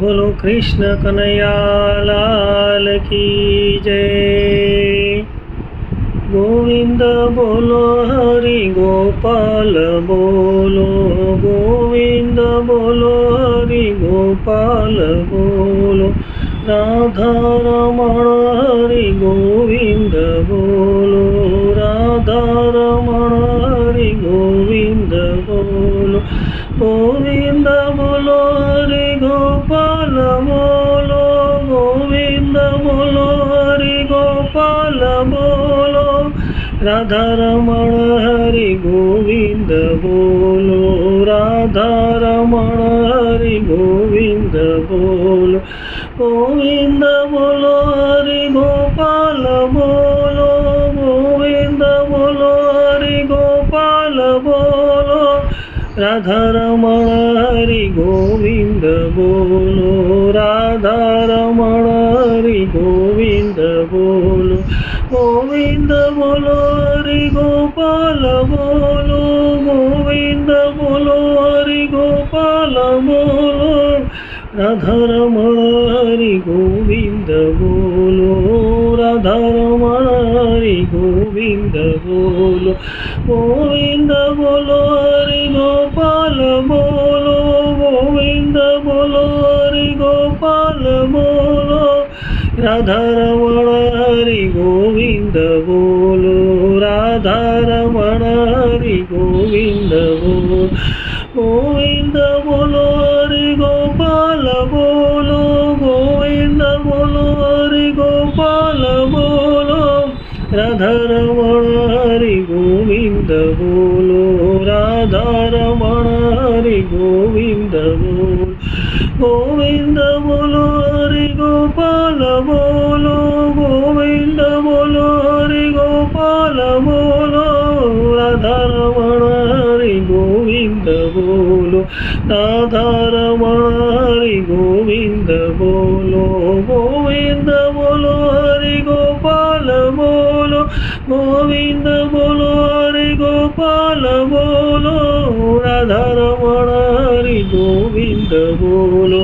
बोलो कृष्ण कन्हैया लाल की जय। गोविंद बोलो हरि गोपाल बोलो, गोविंद बोलो हरि गोपाल बोलो, राधा रमण हरि गोविंद बोलो, राधा रमण हरि गोविंद बोलो, गोविंद बोलो हरि गोपाल बोलो, गोविंद बोलो हरि गोपाल बोलो, राधा रमण हरि गोविंद बोलो, राधा रमण हरि गोविंद बोलो, गोविंद बोलो हरि गोपाल बोलो, गोविंद बोलो हरि गोपाल बोलो, राधा रमण हरि गोविंद बोलो, राधा रमण हरि गोविंद बोलो, गोविंद बोलो हरि गोपाल बोलो, गोविंद बोलो हरि गोपाल बोलो, राधा रमण हरि गोविंद बोलो, राधा रमण हरि गोविंद बोलो, गोविंद बोलो हरि गोपाल बोलो, गोविंद बोलो हरि गोपाल बोलो, राधा रमण हरि गोविंद बोलो, राधा रमण हरि गोविंद बोलो, गोविंद बोलो हरि गोपाल बोलो, गोविंद बोलो हरि गोपाल बोलो, राधा रमण हरि गोविंद बोलो, राधा रमण हरि गोविंद बोलो, गोविंद बोलो हरि गोपाल बोलो, गोविंद बोलो हरि गोपाल बोलो, राधा रमण हरि गोविंद बोलो, राधा रमण हरि गोविंद बोलो, गोविंद बोलो हरि गोपाल बोलो, गोविंद बोलो हरि गोपाल बोलो, राधा रमण हरि गोविंद बोलो,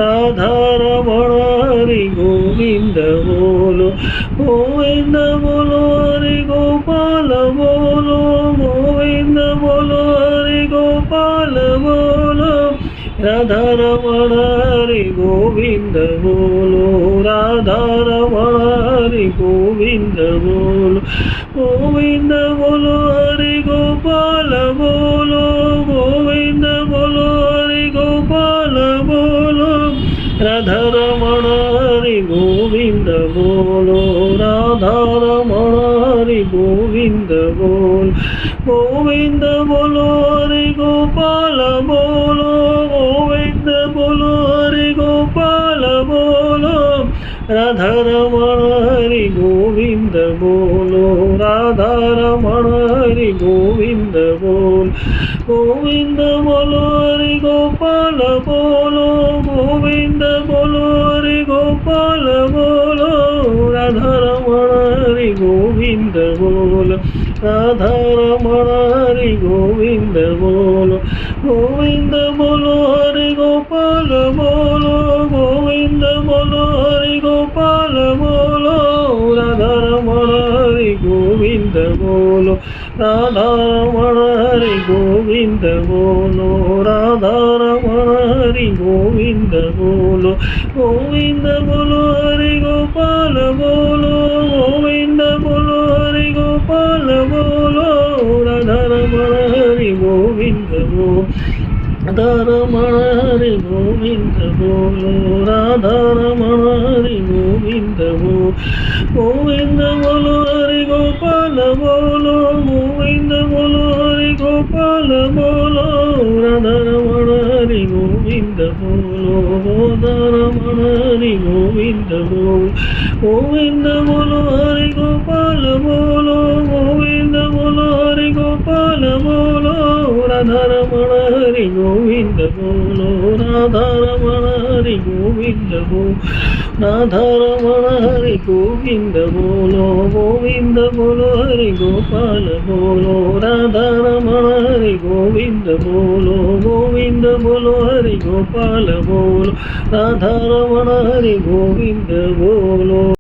राधा रमण हरि गोविंद बोलो, गोविंद बोलो हरि गोपाल बोलो, गोविंद बोलो हरि गोपाल बोलो, राधा रमण हरि गोविंद बोलो, राधा रमण हरि गोविंद बोलो, गोविंद बोलो हरि गोपाल बोलो, गोविंद बोलो हरि गोपाल बोलो, राधा रमण हरि गोविंद बोलो, राधा रमण हरि गोविंद बोलो, गोविंद बोलो हरि गोपाल बोलो, गोविंद बोलो हरि गोपाल बोलो, राधा रमण हरि गोविंद बोलो, राधा रमण हरि गोविंद बोलो, गोविंद बोलो हरि गोपाल बोलो, गोविंद बोलो हरि गोपाल बोलो, राधा रमण हरि गोविंद बोलो, राधा रमण हरि गोविंद बोलो, गोविंद बोलो हरि गोपाल बोलो, गोविंद बोलो हरि गोपाल बोलो, राधा रमण हरि गोविंद बोलो, राधा रमण हरि गोविंद बोलो, राधा रमण हरि गोविंद बोलो, गोविंद बोलो हरि गोपाल बोलो, गोविंद बोलो हरि गोपाल बोलो, राधा रमण हरि गोविंद बोलो, राधा रमण हरि गोविंद बोलो, राधा रमण हरि गोविंद बोलो, गोविंद बोलो हरि गोपाल बोलो, गोविंद बोलो हरि गोपाल बोलो, राधा रमण हरि गोविंद बोलो, राधा रमण हरि गोविंद बोलो, गोविंद बोलो हरि गोपाल बोलो, गोविंद बोलो हरि गोपाल बोलो, राधा रमण हरि गोविंद बोलो, राधा रमण હરિ ગોવિંદ બોલો રાધારમણ હરિ ગોવિંદ બોલો ગોવિંદ બોલો હરિ ગોપાલ બોલો રાધારમણ હરિ ગોવિંદ બોલો ગોવિંદ બોલો હરિ ગોપાલ બોલો રાધારમણ હરિ ગોવિંદ બોલો